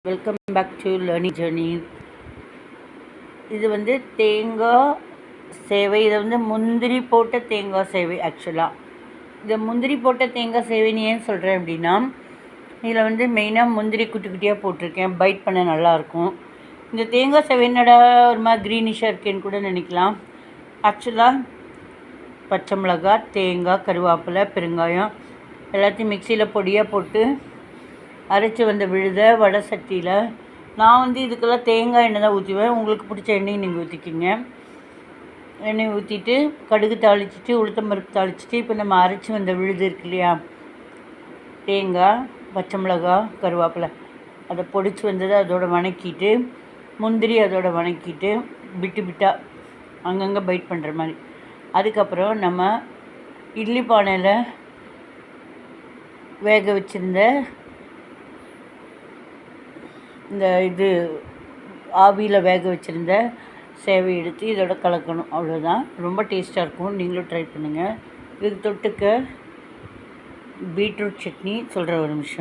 Welcome back to learning journey. இது வந்து தேங்காய் சேவை. இதை வந்து முந்திரி போட்ட தேங்காய் சேவை. ஆக்சுவலாக இந்த முந்திரி போட்ட தேங்காய் சேவைன்னு ஏன் சொல்கிறேன் அப்படின்னா, இதில் வந்து மெயினாக முந்திரி குட்டி குட்டியாக போட்டிருக்கேன். பைட் பண்ண நல்லாயிருக்கும். இந்த தேங்காய் சேவை என்னடா ஒரு மாதிரி க்ரீனிஷாக இருக்கேன்னு கூட நினைக்கலாம். ஆக்சுவலாக பச்சை மிளகாய், தேங்காய், கருவேப்பிலை, பெருங்காயம் எல்லாத்தையும் மிக்சியில் பொடியாக போட்டு அரைச்சி வந்த விழுத வடை சட்டியில் நான் வந்து இதுக்கெல்லாம் தேங்காய் எண்ணெய் தான் ஊற்றுவேன். உங்களுக்கு பிடிச்ச எண்ணெய் நீங்கள் ஊற்றிக்கிங்க. எண்ணெய் ஊற்றிட்டு கடுகு தாளிச்சிட்டு உளுத்தம்பருப்பு தாளிச்சிட்டு இப்போ நம்ம அரைச்சி வந்த விழுது இருக்கு இல்லையா, தேங்காய், பச்சை மிளகாய், கருவேப்பிலை அதை பொடிச்சு வந்ததை அதோட வணக்கிட்டு, முந்திரி அதோட வணக்கிட்டு பிட்டு பிட்டாக அங்கங்கே பைட் பண்ணுற மாதிரி. அதுக்கப்புறம் நம்ம இட்லி பானையில் வேக வச்சுருந்த இந்த ஆவியில் வேக வச்சுருந்த சேவை எடுத்து இதோட கலக்கணும். அவ்வளோதான். ரொம்ப டேஸ்ட்டாக இருக்கும். நீங்களும் ட்ரை பண்ணுங்கள். இதுக்கு தொட்டுக்க பீட்ரூட் சட்னி சொல்கிற ஒரு நிமிஷம்.